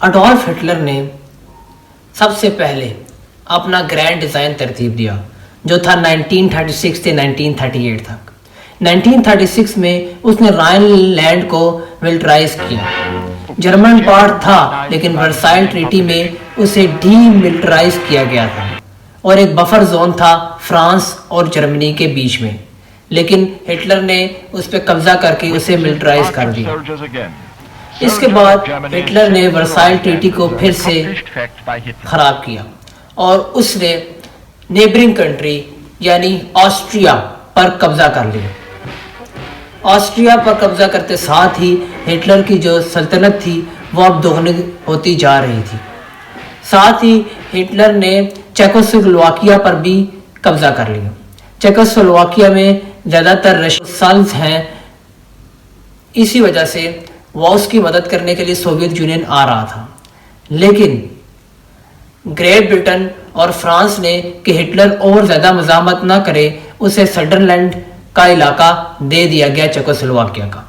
Adolf Hitler ने सबसे पहले अपना ग्रैंड डिज़ाइन तरतीब दिया जो था 1936 से 1938 तक। 1936 में उसने राइनलैंड को मिलिटराइज किया। जर्मन पार्ट था लेकिन वर्साइल ट्रीटी में उसे डीमिलिटराइज किया गया था और एक बफर जोन था फ्रांस और जर्मनी के बीच में, लेकिन हिटलर ने उस पर कब्जा करके उसे मिलिटराइज कर दिया। इसके बाद हिटलर ने वर्साइल ट्रीटी को फिर से खराब किया और उसने नेबरिंग कंट्री यानी ऑस्ट्रिया पर कब्जा कर लिया। ऑस्ट्रिया पर कब्जा करते साथ ही हिटलर की जो सल्तनत थी वो अब दोगुनी होती जा रही थी। साथ ही हिटलर ने चेकोस्लोवाकिया पर भी कब्जा कर लिया। चेकोस्लोवाकिया में ज़्यादातर रशियंस हैं, इसी वजह से वो उसकी मदद करने के लिए सोवियत यूनियन आ रहा था। लेकिन ग्रेट ब्रिटेन और फ्रांस ने कि हिटलर और ज़्यादा मज़ामत ना करे, उसे सडरलैंड का इलाका दे दिया गया चेकोस्लोवाकिया का।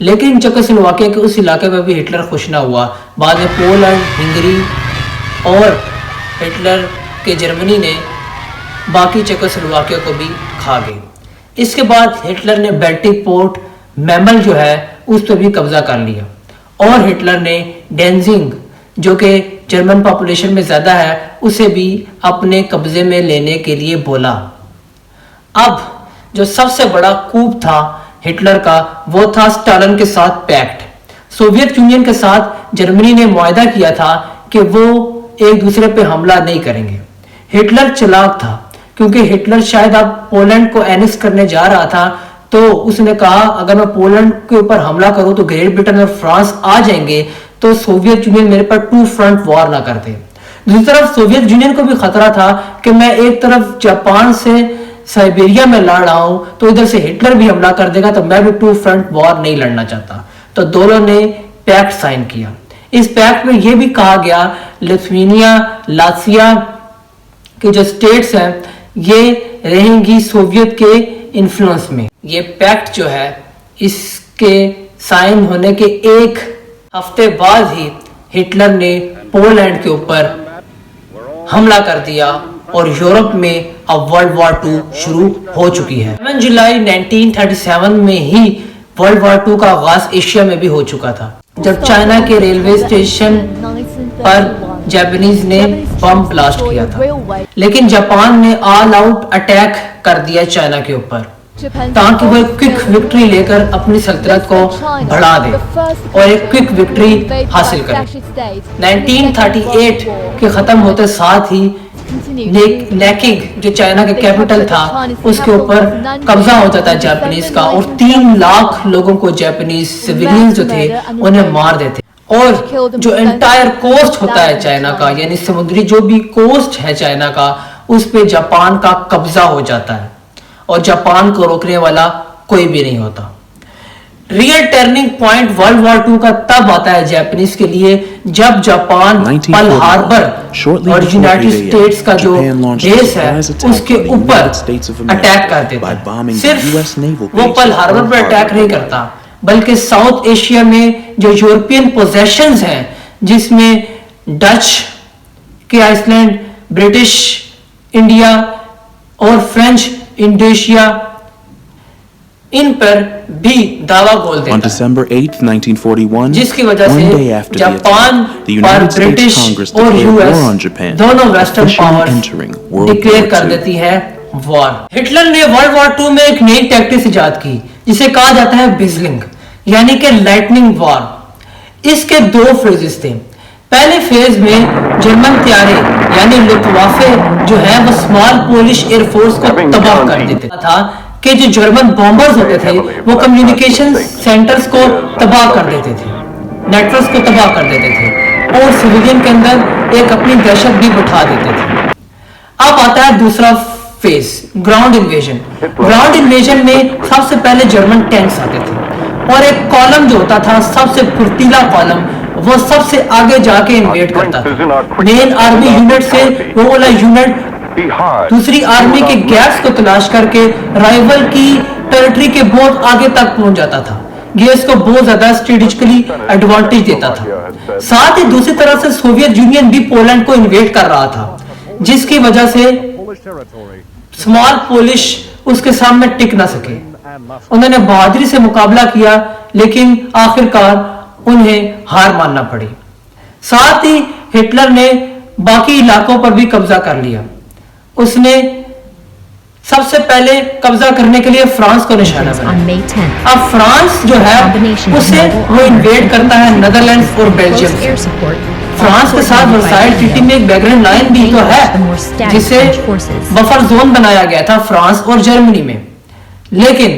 लेकिन चेकोस्लोवाकिया के उस इलाके में भी हिटलर खुश ना हुआ। बाद में पोलैंड, हंगरी और हिटलर के जर्मनी ने बाकी चेकोस्लोवाकिया को भी खा गए। इसके बाद हिटलर ने बेल्टिक पोर्ट मेमल जो है उस पर भी कब्जा कर लिया और हिटलर ने डेंजिंग जो कि जर्मन पॉपुलेशन में ज़्यादा है उसे भी अपने कब्जे में लेने के लिए बोला। अब जो सबसे बड़ा कूप था हिटलर का वो था स्टालिन के साथ पैक्ट। सोवियत यूनियन के साथ जर्मनी ने मुआहदा किया था कि वो एक दूसरे पे हमला नहीं करेंगे। हिटलर चालाक था क्योंकि हिटलर शायद अब पोलैंड को एनेक्स करने जा रहा था, तो उसने कहा अगर मैं पोलैंड के ऊपर हमला करूं तो ग्रेट ब्रिटेन और फ्रांस आ जाएंगे तो सोवियत यूनियन मेरे पर टू फ्रंट वॉर ना करते। दूसरी तरफ सोवियत यूनियन को भी खतरा था कि मैं एक तरफ जापान से साइबेरिया में लड़ रहा हूं तो इधर से हिटलर भी हमला कर देगा, तो मैं भी टू फ्रंट वॉर नहीं लड़ना चाहता। तो दोनों ने पैक्ट साइन किया। इस पैक्ट में यह भी कहा गया लिथुआनिया, लात्विया के जो स्टेट्स हैं ये रहेंगी सोवियत के इन्फ्लुएंस में। ये पैक्ट जो है इसके साइन होने के एक हफ्ते बाद ही हिटलर ने पोलैंड के ऊपर हमला कर दिया और यूरोप में अब वर्ल्ड वॉर 2 शुरू हो चुकी है। 7 जुलाई 1937 में ही वर्ल्ड वॉर 2 का आगाज एशिया में भी हो चुका था जब चाइना के रेलवे स्टेशन पर जापानीज ने बम ब्लास्ट किया था। लेकिन जापान ने ऑल आउट अटैक कर दिया चाइना के ऊपर ताकि वो एक क्विक विक्ट्री लेकर अपनी सल्तनत को बढ़ा दे और एक क्विक विक्ट्री हासिल करे। 1938 के खत्म होते साथ ही नेकिंग जो चाइना का कैपिटल था उसके ऊपर कब्जा होता था जापानीज का और 3 लाख लोगों को जापानीज सिविलियंस जो थे उन्हें मार देते। और जो एंटायर कोस्ट होता है चाइना का यानी समुद्री जो भी कोस्ट है चाइना का उस पे जापान का कब्जा हो जाता है और जापान को रोकने वाला कोई भी नहीं होता। Real turning point world war 2 का तब आता है जापानीज के लिए जब जापान पर्ल हार्बर और यूनाइटेड स्टेट्स का जो बेस है उसके ऊपर अटैक कर देता है। सिर्फ वो पर्ल हार्बर पर अटैक नहीं करता बल्कि साउथ एशिया में जो यूरोपियन पोजेशंस हैं जिसमें डच के आइसलैंड, ब्रिटिश इंडिया और फ्रेंच इंडोनेशिया इन पर भी दावा बोल देता है। On December 8, 1941, जिसकी वजह से जापान पर ब्रिटिश और यूएस दोनों वेस्टर्न पावर्स डिक्लेयर कर देती है वॉर। हिटलर ने वर्ल्ड वॉर 2 में एक नई टैक्टिक्स इजाद की जिसे कहा जाता है बिजलिंग यानी कि लाइटनिंग वॉर। इसके 2 फेजेस थे। पहले फेज में जर्मन त्यारे यानी लुफ्टवाफे जो है वो स्मॉल पोलिश एयरफोर्स को तबाह कर देते था कि जो जर्मन बॉम्बर्स होते थे वो कम्युनिकेशन सेंटर्स को तबाह कर देते थे, नेटवर्क्स को तबाह कर देते थे और सिविलियन के अंदर एक अपनी दहशत भी बिठा देते थे। अब आता है दूसरा phase, ground invasion. Ground invasion में सबसे पहले जर्मन टैंक्स आते थे और एक कॉलम जो होता था सबसे फुर्तीला कॉलम वो सबसे आगे जाके इन्वेड करता था। मेन आर्मी यूनिट से वो वाला यूनिट दूसरी आर्मी के गैप्स को तलाश करके राइवल की टेरिटरी के बहुत आगे तक पहुंच जाता था। ये इसको बहुत ज्यादा स्ट्रेटेजिकली एडवांटेज देता था। साथ ही दूसरी तरफ से सोवियत यूनियन भी पोलैंड को इन्वेड कर रहा था, जिसकी वजह से स्मॉल पोलिश उसके सामने टिक ना सके। उन्होंने बहादुरी से मुकाबला किया, लेकिन आखिरकार उन्हें हार मानना पड़ी। साथ ही हिटलर ने बाकी इलाकों पर भी कब्जा कर लिया। उसने सबसे पहले कब्जा करने के लिए फ्रांस को निशाना बनाया। अब फ्रांस जो है उसे वो इन्वेड करता है नीदरलैंड्स और बेल्जियम से। फ्रांस के साथ वर्साइल ट्रीटी में एक बैकग्राउंड लाइन भी तो है, जिसे बफर जोन बनाया गया था फ्रांस और जर्मनी में। लेकिन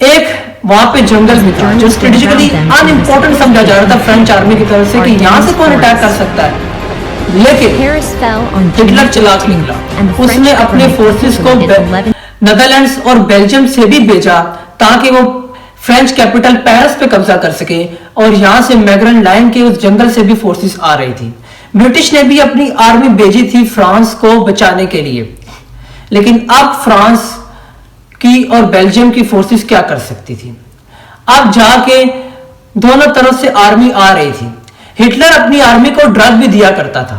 एक वहां पे जंगल भी था जो स्ट्रेटेजिकली अनइम्पोर्टेंट समझा जा रहा था फ्रेंच आर्मी की तरफ से कि यहां से कौन अटैक कर सकता है। लेकिन हिटलर चालाक निकला, उसने अपने फोर्सेस को नीदरलैंड्स और बेल्जियम से भी भेजा ताकि वो फ्रेंच कैपिटल पेरिस पे कब्जा कर सके, और यहां से मैग्रन लाइन के उस जंगल से भी फोर्सेस आ रही थी। ब्रिटिश ने भी अपनी आर्मी भेजी थी फ्रांस को बचाने के लिए, लेकिन अब फ्रांस की और बेल्जियम की फोर्सेस क्या कर सकती थी। अब जाके दोनों तरफ से आर्मी आ रही थी। हिटलर अपनी आर्मी को ड्रग भी दिया करता था।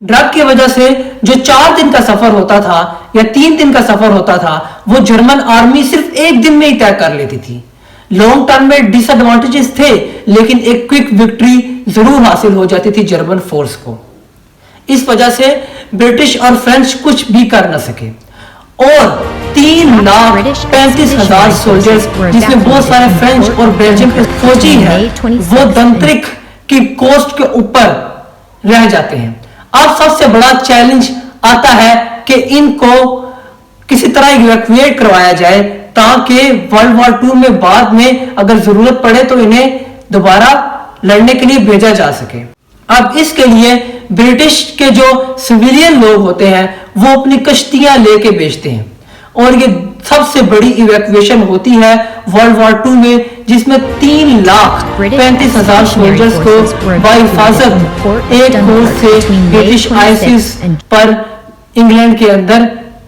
ड्रग की वजह से जो 4 दिन का सफर होता था या 3 दिन का सफर होता था, वो जर्मन आर्मी सिर्फ 1 दिन में ही तय कर लेती थी। लॉन्ग टर्म में डिसएडवांटेजेस थे, लेकिन एक क्विक विक्ट्री जरूर हासिल हो जाती थी जर्मन फोर्स को। इस वजह से ब्रिटिश और फ्रेंच कुछ भी कर न सके, और 3,35,000 सोल्जर्स, जिसमें बहुत सारे फ्रेंच और बेल्जियम के फौजी हैं, वो दंत्रिक की कोस्ट के ऊपर रह जाते हैं। अब सबसे बड़ा चैलेंज आता है कि इनको किसी तरह इवैक्यूएट करवाया जाए, ताकि वर्ल्ड वॉर 2 में बाद में अगर जरूरत पड़े तो इन्हें दोबारा लड़ने के लिए भेजा जा सके। अब इसके लिए ब्रिटिश के जो सिविलियन लोग होते हैं वो अपनी कश्तियां लेके भेजते हैं, और ये सबसे बड़ी इवैक्यूएशन होती है वर्ल्ड वॉर 2 में, जिसमें 3,35,000 सोल्जर्स को बाहिफाजत एक कोर्स से ब्रिटिश आईसीस पर इंग्लैंड के अंदर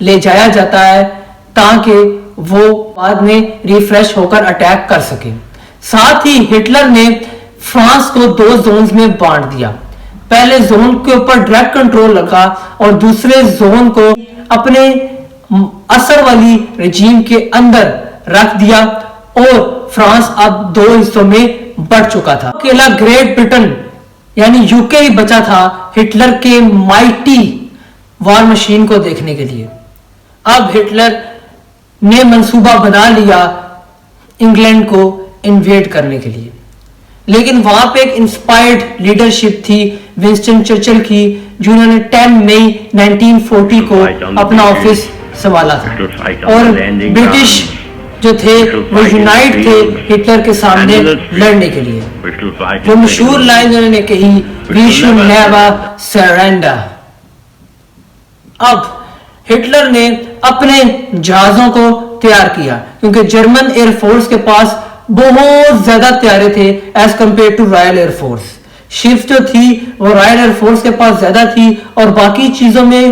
ले जाया जाता है, ताकि वो बाद में रिफ्रेश होकर अटैक कर सके। साथ ही हिटलर ने फ्रांस को 2 जोन्स में बांट दिया। पहले जोन के ऊपर डायरेक्ट कंट्रोल रखा, और दूसरे जोन को अपने असर वाली रेजिम के अंदर रख दिया, और फ्रांस अब 2 हिस्सों में बढ़ चुका था। अकेला ग्रेट ब्रिटेन यानी यूके ही बचा था हिटलर के माइटी वॉर मशीन को देखने के लिए। अब हिटलर ने मंसूबा बना लिया इंग्लैंड को इन्वेड करने के लिए, लेकिन वहां पे एक इंस्पायर्ड लीडरशिप थी विंस्टन चर्चिल की, जिन्होंने 10 मई 1940 को अपना ऑफिस संभाला था, और ब्रिटिश जो थे वो यूनाइट थे हिटलर के सामने लड़ने के लिए। वो मशहूर लाइन उन्होंने कही, वी शुड नेवर सरेंडर। अब हिटलर ने अपने जहाजों को तैयार किया, क्योंकि जर्मन एयरफोर्स के पास बहुत ज्यादा तैयारे थे as compared to Royal Air Force. Ships जो थी वो रॉयल एयरफोर्स के पास ज्यादा थी, और बाकी चीजों में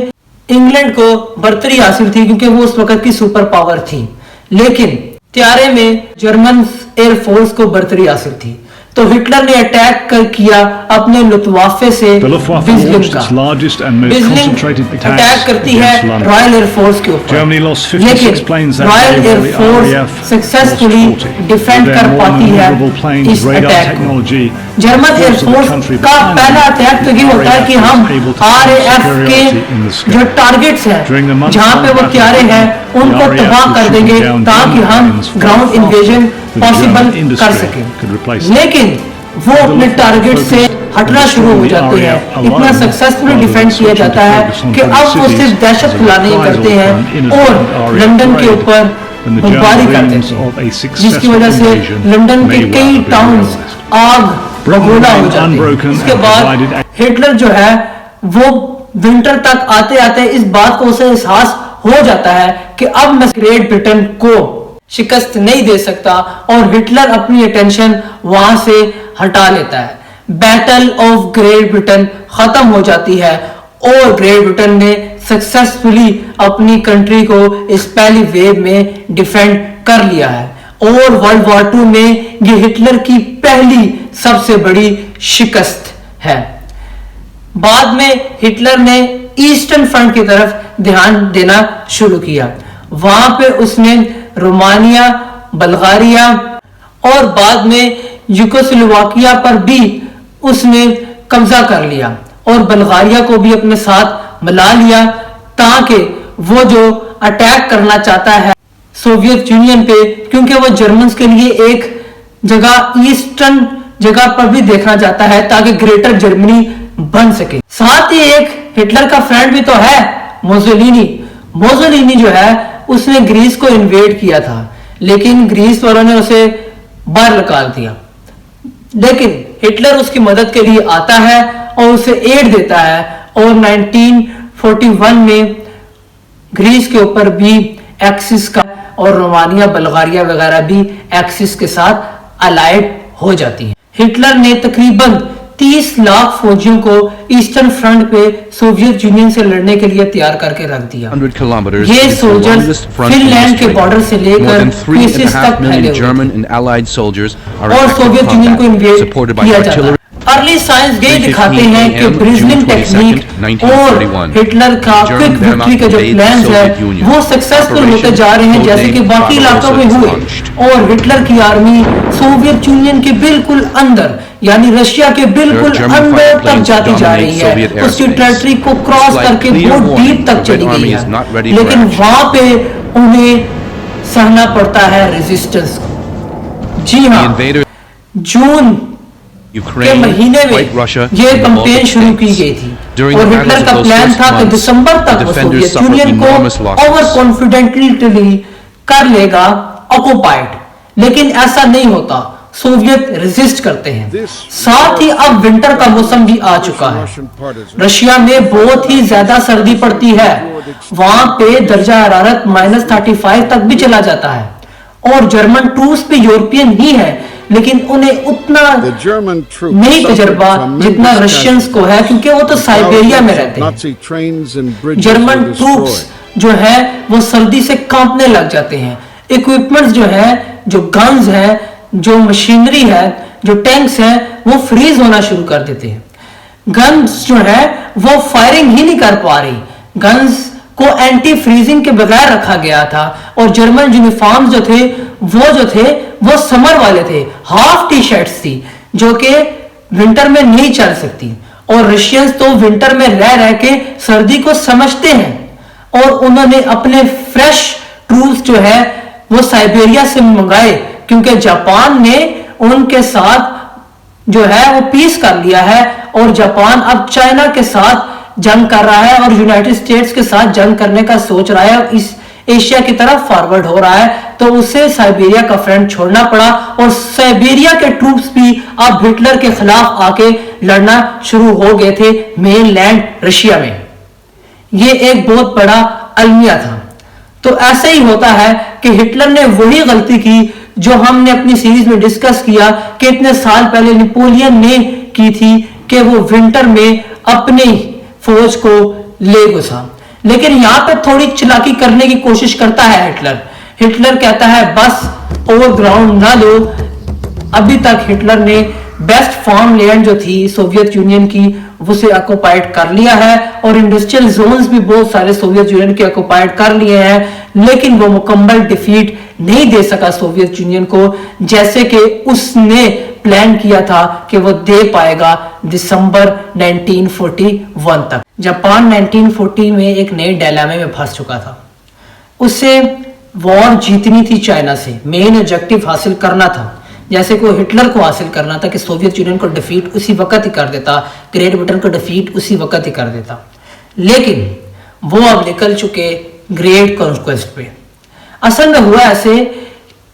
इंग्लैंड को बढ़तरी हासिल थी, क्योंकि वो उस वक्त की सुपर पावर थी। लेकिन त्यारे में जर्मन एयरफोर्स को बढ़तरी हासिल थी, तो हिटलर ने अटैक किया अपने लुत्वाफे से बिजलिंग का। बिजलिंग अटैक करती है रॉयल एयरफोर्स के ऊपर, लेकिन रॉयल एयरफोर्स सक्सेसफुली डिफेंड कर पाती है इस अटैक को। जर्मन एयरफोर्स का पहला अटैक तो ये होता है कि हम RAF के जो टारगेट्स हैं, जहां पे वो त्यारे हैं, उनको तबाह कर देंगे, ताकि हम ग्राउंड इन्वेजन पॉसिबल कर सके। लेकिन वो अपने टारगेट से हटना शुरू हो जाते हैं। इतना सक्सेसफुली डिफेंड किया जाता है कि अब वो सिर्फ दहशत फैलाने करते हैं और लंदन के ऊपर बमबारी करते हैं, जिसकी वजह से लंदन के कई टाउन्स आग बगोला हो जाते हैं। इसके बाद हिटलर जो है वो विंटर तक आते आते इस बात को उसे एहसास हो जाता है कि अब मैं ग्रेट ब्रिटेन को शिकस्त नहीं दे सकता, और हिटलर अपनी अटेंशन वहां से हटा लेता है। बैटल ऑफ ग्रेट ब्रिटेन खत्म हो जाती है, और ग्रेट ब्रिटेन ने सक्सेसफुली अपनी कंट्री को इस पहली वेव में डिफेंड कर लिया है। और वर्ल्ड वॉर 2 में ये हिटलर की पहली सबसे बड़ी शिकस्त है। बाद में हिटलर ने ईस्टर्न फ्रंट की तरफ ध्यान देना शुरू किया। वहां पे उसने रोमानिया, बल्गारिया और बाद में यूगोस्लाविया पर भी उसने कब्जा कर लिया और बल्गारिया को भी अपने साथ मिला लिया, ताकि वो जो अटैक करना चाहता है सोवियत यूनियन पे, क्योंकि वो जर्मन्स के लिए एक जगह ईस्टर्न जगह पर भी देखना चाहता है ताकि ग्रेटर जर्मनी बन सके। साथ ही एक हिटलर का फ्रेंड भी तो है, मोसोलिनी। मोसोलिनी जो है उसने ग्रीस को इन्वेड किया था, लेकिन ग्रीस वालों ने उसे बाहर निकाल दिया। लेकिन हिटलर उसकी मदद के लिए आता है और उसे एड देता है और 1941 में ग्रीस के ऊपर भी एक्सिस का और रोमानिया, बल्गारिया वगैरह भी एक्सिस के साथ अलाइड हो जाती हैं। हिटलर ने तकरीबन 30 लाख फौजियों को ईस्टर्न फ्रंट पे सोवियत यूनियन से लड़ने के लिए तैयार करके रख दिया। ये सोल्जर्स फिनलैंड के बॉर्डर से लेकर क्रीसिस तक फैले हुए और सोवियत यूनियन को इन्वेड किया जाता है। अर्ली साइंस ये दिखाते हैं कि ब्रिजलिंग टेक्निक और हिटलर का क्विक विक्ट्री के जो प्लान्स है वो सक्सेसफुल होते जा रहे हैं, जैसे कि बाकी इलाकों में हुए। और हिटलर की आर्मी सोवियत यूनियन के बिल्कुल अंदर यानी रशिया के बिल्कुल अंदर तक जाती जा रही है, उसकी टेरिटरी को क्रॉस करके बहुत डीप तक चली गई है, लेकिन वहां पे उन्हें सहना पड़ता है रेजिस्टेंस को। जी हाँ, जून के महीने में ये कैंपेन शुरू की गई थी और हिटलर का प्लान था कि दिसंबर तक वो सोवियत यूनियन को ओवर कॉन्फिडेंटली कर लेगा ऑक्युपाइड, लेकिन ऐसा नहीं होता। सोवियत रेजिस्ट करते हैं। साथ ही अब विंटर का मौसम भी आ चुका है। रशिया में बहुत ही ज्यादा सर्दी पड़ती है, वहां पे दर्जा हरारत -35 तक भी चला जाता है और जर्मन ट्रूप्स भी यूरोपियन ही है, लेकिन उन्हें उतना नहीं तजर्बा जितना रशियंस को है, क्योंकि वो तो साइबेरिया में रहते हैं। जर्मन ट्रूप्स जो है वो सर्दी से कांपने लग जाते हैं। इक्विपमेंट्स जो है, जो गन्स है, जो मशीनरी है, जो टैंक्स है, वो फ्रीज होना शुरू कर देते हैं। गन्स जो है वो फायरिंग ही नहीं कर पा रही। गन्स को एंटी फ्रीजिंग के बगैर रखा गया था और जर्मन यूनिफॉर्म जो थे वो समर वाले थे, हाफ टी शर्ट्स थी जो कि विंटर में नहीं चल सकती। और रशियंस तो विंटर में रह रह के सर्दी को समझते हैं और उन्होंने अपने फ्रेश ट्रूप्स जो है वो साइबेरिया से मंगाए, क्योंकि जापान ने उनके साथ जो है वो पीस कर लिया है और जापान अब चाइना के साथ जंग कर रहा है और यूनाइटेड स्टेट्स के साथ जंग करने का सोच रहा है और इस एशिया की तरफ फॉरवर्ड हो रहा है, तो उसे साइबेरिया का फ्रंट छोड़ना पड़ा और साइबेरिया के ट्रूप्स भी अब हिटलर के खिलाफ आके लड़ना शुरू हो गए थे मेनलैंड रशिया में। ये एक बहुत बड़ा अलमिया था। तो ऐसे ही होता है कि हिटलर ने वही गलती की जो हमने अपनी सीरीज में डिस्कस किया कि इतने साल पहले नेपोलियन ने की थी कि वो विंटर में अपनी फौज को ले घुसा। लेकिन यहां पे थोड़ी चालाकी करने की कोशिश करता है हिटलर कहता है बस ओवर ग्राउंड ना लो। अभी तक हिटलर ने बेस्ट फार्म लैंड जो थी सोवियत यूनियन की उसे ऑक्युपाइड कर लिया है और इंडस्ट्रियल जोन्स भी बहुत सारे सोवियत यूनियन के ऑक्युपाइड कर लिए हैं, लेकिन वो मुकम्मल डिफीट नहीं दे सका सोवियत यूनियन को, जैसे कि उसने प्लान किया था कि वो दे पाएगा दिसंबर 1941 तक। जापान 1940 में एक नए डायलेमा में फंस चुका था। उसे वॉर जीतनी थी चाइना से, मेन ऑब्जेक्टिव हासिल करना था, जैसे को हिटलर को हासिल करना था कि सोवियत यूनियन को डिफीट उसी वक्त ही कर देता, ग्रेट ब्रिटेन को डिफीट उसी वक्त ही कर देता। लेकिन वो अब निकल चुके ग्रेट कॉन्क्वेस्ट पे। असल में हुआ ऐसे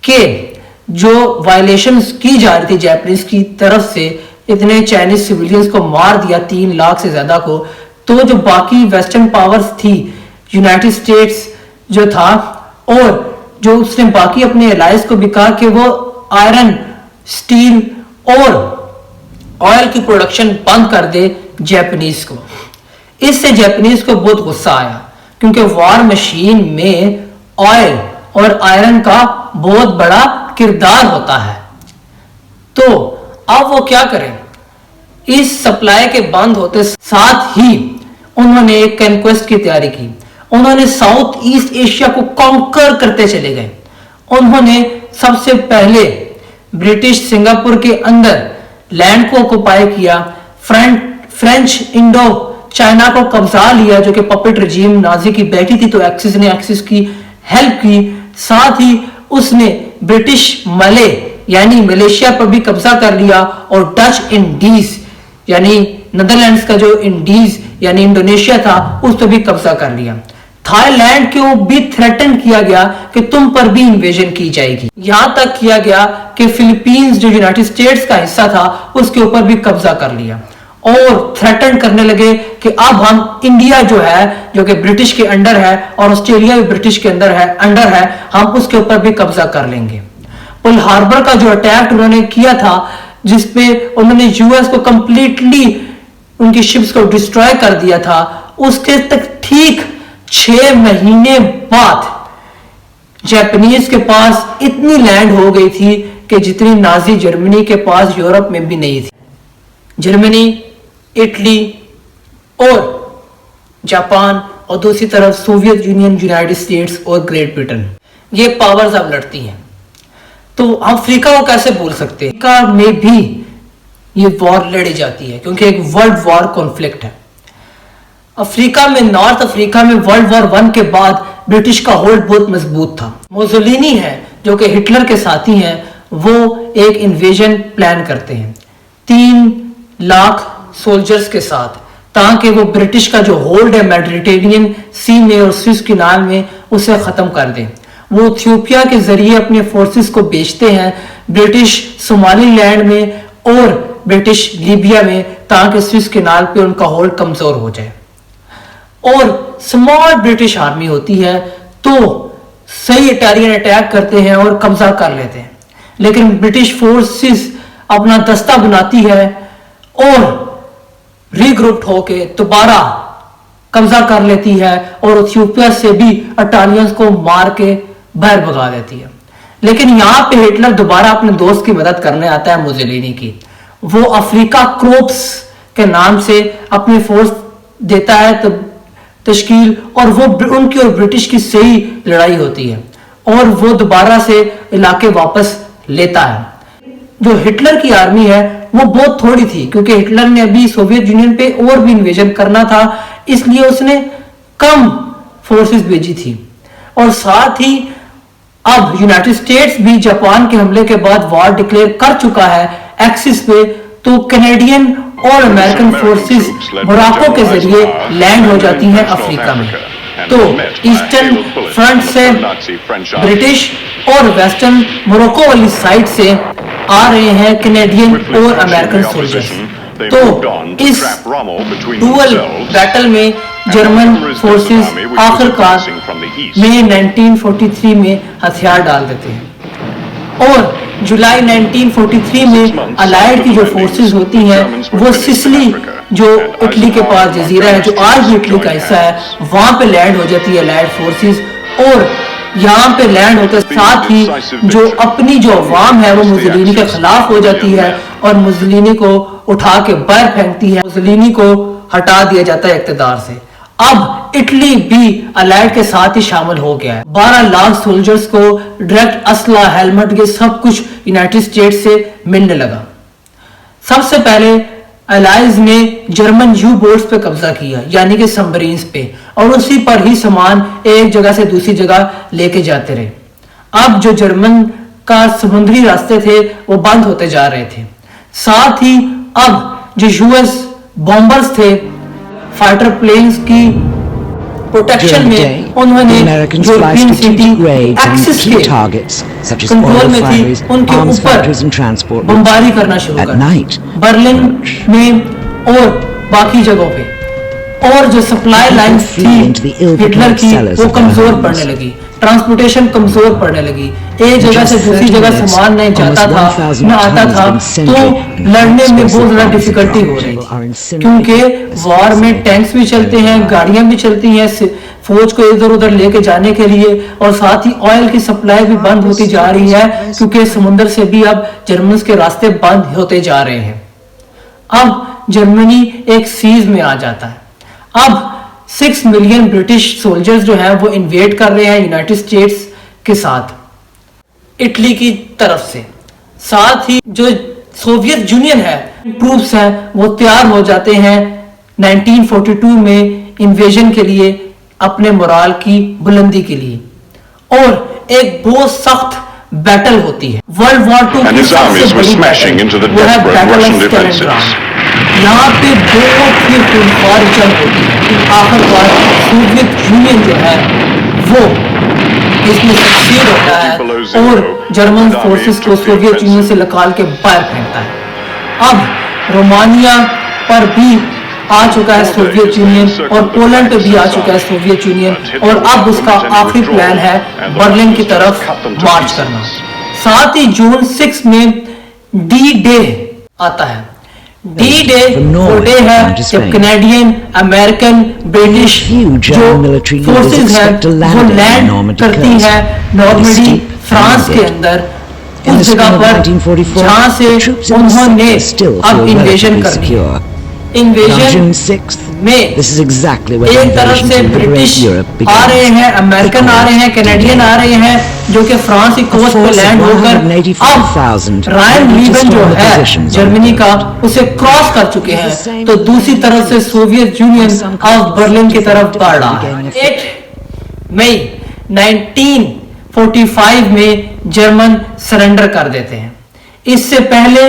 कि जो वायलेशंस की जा रही थी जापानीज की तरफ से, इतने चाइनीज सिविलियंस को मार दिया 3 लाख से ज्यादा को, तो जो बाकी वेस्टर्न पावर्स थी, यूनाइटेड स्टेट्स जो था और जो उसने बाकी अपने एलाइज को भी कहा कि वो आयरन, स्टील और ऑयल की प्रोडक्शन बंद कर दे जापानीज को। इससे जापानीज को बहुत गुस्सा आया, क्योंकि वॉर मशीन में ऑयल और आयरन का बहुत बड़ा किरदार होता है। तो अब वो क्या करें, इस सप्लाई के बंद होते साथ ही उन्होंने एक कॉन्क्वेस्ट की तैयारी की। उन्होंने साउथ ईस्ट एशिया को कॉन्कर करते चले गए। उन्होंने सबसे पहले ब्रिटिश सिंगापुर के अंदर लैंड को ऑक्युपाई किया, फ्रेंच इंडो चाइना को कब्जा लिया, जो कि पपेट रजीम नाजी की बैठी थी, तो एक्सिस ने एक्सिस की हेल्प की। साथ ही उसने ब्रिटिश मले यानी मलेशिया पर भी कब्जा कर लिया, और डच इंडीज यानी नीदरलैंड्स का जो इंडीज यानी इंडोनेशिया था, उस पर भी कब्जा कर लिया। थाईलैंड को भी थ्रेटन किया गया कि तुम पर भी इन्वेजन की जाएगी। यहां तक किया गया कि फिलीपींस जो यूनाइटेड स्टेट्स का हिस्सा था, उसके ऊपर भी कब्जा कर लिया, और थ्रेटन करने लगे कि अब हम इंडिया जो है, जो कि ब्रिटिश के अंडर है, और ऑस्ट्रेलिया भी ब्रिटिश के अंदर है, हम उसके ऊपर भी कब्जा कर लेंगे। पर्ल हार्बर का जो अटैक उन्होंने किया था, जिसपे उन्होंने यूएस को कंप्लीटली उनकी शिप्स को डिस्ट्रॉय कर दिया था, उसके तक ठीक 6 महीने बाद जापानीज के पास इतनी लैंड हो गई थी कि जितनी नाजी जर्मनी के पास यूरोप में भी नहीं थी। जर्मनी, इटली और जापान, और दूसरी तरफ सोवियत यूनियन, यूनाइटेड स्टेट्स और ग्रेट ब्रिटेन, ये पावर्स अब लड़ती हैं। तो हम अफ्रीका को कैसे भूल सकते हैं? अफ्रीका में भी ये वॉर लड़ी जाती है, क्योंकि एक वर्ल्ड वॉर कॉन्फ्लिक्ट है। अफ्रीका में, नॉर्थ अफ्रीका में वर्ल्ड वॉर 1 के बाद ब्रिटिश का होल्ड बहुत मजबूत था। मुसोलिनी है, जो कि हिटलर के साथी हैं, वो एक इन्वेजन प्लान करते हैं 3 लाख सोल्जर्स के साथ, ताकि वो ब्रिटिश का जो होल्ड है मेडिटेरेनियन सी में और स्विस कैनाल में, उसे खत्म कर दें। वो इथियोपिया के जरिए अपने फोर्सेस को बेचते हैं ब्रिटिश सोमालीलैंड में और ब्रिटिश लीबिया में, ताकि स्विस कैनाल पे उनका होल्ड कमजोर हो जाए। और स्मॉल ब्रिटिश आर्मी होती है, तो सही इटालियन अटैक करते हैं और कब्जा कर लेते हैं, लेकिन ब्रिटिश फोर्सेस अपना दस्ता बनाती है और रीग्रुप्ड होके दोबारा कब्जा कर लेती है, और इथियोपिया से भी इटालियंस को मार के बाहर भगा देती है। लेकिन यहां पे हिटलर दोबारा अपने दोस्त की मदद करने आता है, मुसोलिनी की। वो अफ्रीका क्रोप्स के नाम से अपनी फोर्स देता है तश्कील, और वो उनकी और ब्रिटिश की सही लड़ाई होती है, और वो दोबारा से इलाके वापस लेता है। जो हिटलर की आर्मी है वो बहुत थोड़ी थी, क्योंकि हिटलर ने अभी सोवियत यूनियन पे और भी इन्वेजन करना था, इसलिए उसने कम फोर्सेस भेजी थी। और साथ ही अब यूनाइटेड स्टेट्स भी जापान के हमले के बाद वॉर डिक्लेयर कर चुका है एक्सिस पे, तो कैनेडियन और अमेरिकन फोर्सेस मोरक्को के जरिए लैंड हो जाती हैं अफ्रीका में। तो ईस्टर्न फ्रंट से ब्रिटिश और वेस्टर्न मोरक्को वाली साइड से आ रहे हैं कैनेडियन और अमेरिकन सोल्जर्स। तो इस डुअल बैटल में जर्मन फोर्सेस आखिरकार मई 1943 में हथियार डाल देते हैं, और जुलाई 1943 में अलाइड की जो फोर्सेस होती हैं, वो सिसिली जो इटली के पास जजीरा है, जो आज भी इटली का हिस्सा है, वहां पे लैंड हो जाती है अलाइड फोर्सेस। और यहाँ पे लैंड होते साथ ही जो अपनी जो अवाम है वो मुसोलिनी के खिलाफ हो जाती है, और मुसोलिनी को उठा के बाहर फेंकती है, मुसोलिनी को हटा दिया जाता है इक़्तिदार से। अब इटली भी अलाइड के साथ ही शामिल हो गया है। 12 लाख सोल्जर्स को डायरेक्ट असला, हेलमेट, ये सब कुछ यूनाइटेड स्टेट्स से मिलने लगा। सबसे पहले अलाइज ने जर्मन यू बोट्स पे कब्जा किया, यानी कि सबमरीन्स पे, और उसी पर ही सामान एक जगह से दूसरी जगह लेके जाते रहे। अब जो जर्मन का समुद्री रास्ते थे वो बंद होते जा रहे थे। साथ ही अब जो यूएस बॉम्बर्स थे, फाइटर प्लेन्स की प्रोटेक्शन में उन्होंने यूरोपियन सिटी एक्सिस के कंट्रोल में थी, उनके ऊपर बमबारी करना शुरू कर, बर्लिन में और बाकी जगहों पे। और जो सप्लाई लाइन थी हिटलर की वो कमजोर पड़ने लगी, ट्रांसपोर्टेशन कमजोर पड़ने लगी, एक जगह से दूसरी जगह सामान नहीं जाता था न आता था, तो लड़ने में बहुत ज्यादा डिफिकल्टी हो रही थी, क्योंकि वॉर में टैंक्स भी चलते हैं, गाड़ियां भी चलती हैं फौज को इधर उधर लेके जाने के लिए, और साथ ही ऑयल की सप्लाई भी बंद होती जा रही है, क्योंकि समुद्र से भी अब जर्मन के रास्ते बंद होते जा रहे हैं। अब जर्मनी एक सीज में आ जाता है। अब 6 मिलियन ब्रिटिश सोल्जर्स जो हैं वो इन्वेड कर रहे हैं यूनाइटेड स्टेट्स के साथ इटली की तरफ से। साथ ही जो सोवियत यूनियन है, ट्रूप्स हैं, वो तैयार हो जाते हैं 1942 में इन्वेजन के लिए, अपने मोराल की बुलंदी के लिए, और एक बहुत सख्त बैटल होती है। वर्ल्ड वॉर 2 की सबसे बड़ी बैटल वो है बैटल ऑफ स्टैलिनग्राड। यहाँ पे बहुत ही खूंखार जंग होती है। आखिरकार सोवियत यूनियन जो है वो इसमें सक्सीड होता है और जर्मन फोर्सेस को सोवियत यूनियन से निकाल के बाहर फेंकता है। अब रोमानिया पर भी आ चुका है सोवियत यूनियन, और पोलैंड पे भी आ चुका है सोवियत यूनियन, और अब उसका आखिरी प्लान है बर्लिन की तरफ मार्च करना। साथ ही जून 6 में डी डे आता है। डी डे वो डे है जब कैनेडियन, अमेरिकन, ब्रिटिश जो फोर्सेस हैं वो लैंड करती है नॉर्मंडी फ्रांस के अंदर, उस जगह पर जहां से उन्होंने अब इन्वेजन करनी है। इन्वेजन में एक तरफ से ब्रिटिश आ रहे हैं, अमेरिकन आ रहे हैं, कैनेडियन आ रहे हैं, जो कि फ्रांस की कोस्ट पे लैंड होकर अब रायन लीबन जो है जर्मनी का उसे क्रॉस कर चुके हैं। तो दूसरी तरफ से सोवियत यूनियन अब बर्लिन की तरफ बढ़ रहा है। 8 मई 1945 में जर्मन सरेंडर कर देते हैं। इससे पहले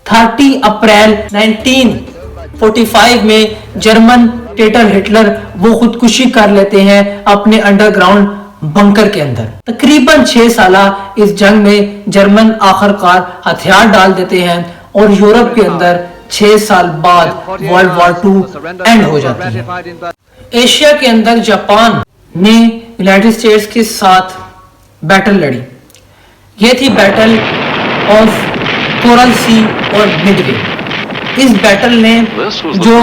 30 अप्रैल 1945 में जर्मन डिक्टेटर हिटलर वो खुदकुशी कर लेते हैं अपने अंडरग्राउंड बंकर के अंदर। तकरीबन 6 साल इस जंग में जर्मन आखिरकार हथियार डाल देते हैं, और यूरोप के अंदर 6 साल बाद वर्ल्ड वॉर 2 एंड हो जाती है। एशिया के अंदर जापान ने यूनाइटेड स्टेट्स के साथ बैटल लड़ी। ये थी बैटल ऑफ कोरल सी और मिडवे। इस बैटल ने जो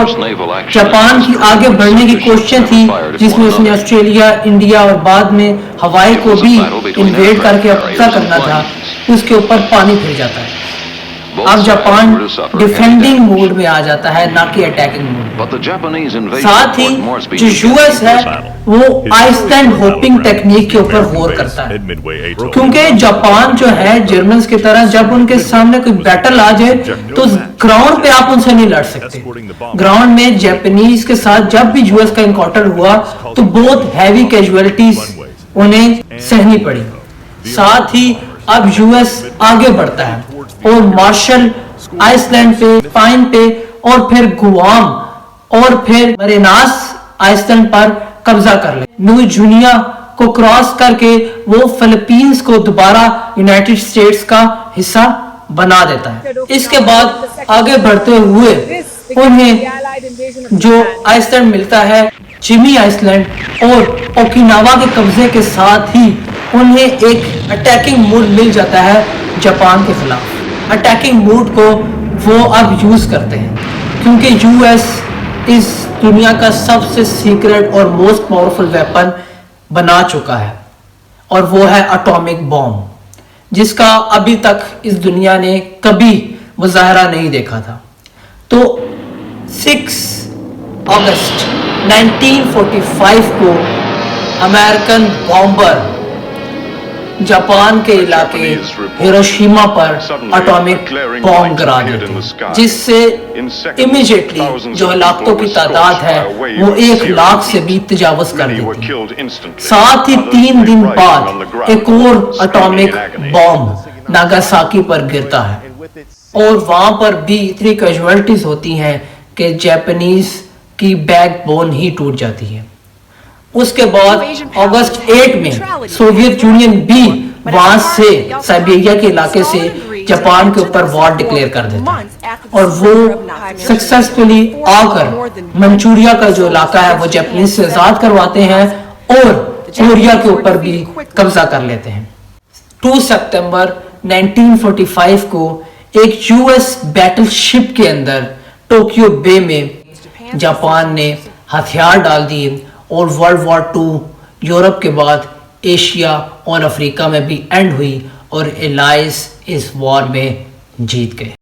जापान की आगे बढ़ने की कोशिश थी, जिसमें उसने ऑस्ट्रेलिया, इंडिया और बाद में हवाई को भी इन्वेड करके कब्जा करना था, उसके ऊपर पानी फिर जाता है। अब जापान डिफेंडिंग मोड में आ जाता है, ना कि अटैकिंग मोड। साथ ही जो यूएस है वो आइसलैंड होपिंग टेक्निक के ऊपर गौर करता है, क्योंकि जापान जो है जर्मन की तरह जब उनके सामने कोई बैटल आ जाए तो ग्राउंड पे आप उनसे नहीं लड़ सकते। ग्राउंड में जापानीज के साथ जब भी यूएस का इनकाउंटर हुआ तो बहुत हैवी कैजुअलिटीज उन्हें सहनी पड़ी। साथ ही अब यूएस आगे बढ़ता है और मार्शल आइसलैंड पे, पाइन पे, और फिर गुआम और फिर मरीनास आइसलैंड पर कब्जा कर ले। न्यू गिनिया को क्रॉस करके वो फिलीपींस को दोबारा यूनाइटेड स्टेट्स का हिस्सा बना देता है। इसके बाद आगे बढ़ते हुए उन्हें जो आइसलैंड मिलता है, जिमी आइसलैंड, और ओकिनावा के कब्जे के साथ ही उन्हें एक अटैकिंग मूड मिल जाता है जापान के खिलाफ। अटैकिंग मूड को वो अब यूज करते हैं, क्योंकि यूएस इस दुनिया का सबसे सीक्रेट और मोस्ट पावरफुल वेपन बना चुका है, और वो है एटॉमिक बॉम्ब, जिसका अभी तक इस दुनिया ने कभी मुजाहरा नहीं देखा था। तो 6 अगस्त 1945 को अमेरिकन बॉम्बर जापान के इलाके हिरोशिमा पर एटॉमिक बॉम्ब गिरा देते हैं, जिससे इमीडिएटली जो हलाकतों की तादाद है वो 1 लाख से भी तजावुज कर देती है। साथ ही 3 दिन बाद एक और एटॉमिक बॉम्ब नागासाकी पर गिरता है, और वहां पर भी इतनी कैजुअलिटीज होती हैं कि जापानीज की बैकबोन ही टूट जाती है। उसके बाद अगस्त 8 में सोवियत यूनियन भी वहां से साइबेरिया के इलाके से जापान के ऊपर वॉर डिक्लेयर कर देता है और वो सक्सेसफुली आकर मंचूरिया का जो इलाका है वो जापानीज से आजाद करवाते हैं और कोरिया के ऊपर भी कब्जा कर लेते हैं। 2 सितंबर 1945 को एक यूएस बैटलशिप के अंदर टोक्यो बे में जापान ने हथियार डाल दिए और वर्ल्ड वॉर 2 यूरोप के बाद एशिया और अफ्रीका में भी एंड हुई और एलाइज इस वॉर में जीत गए।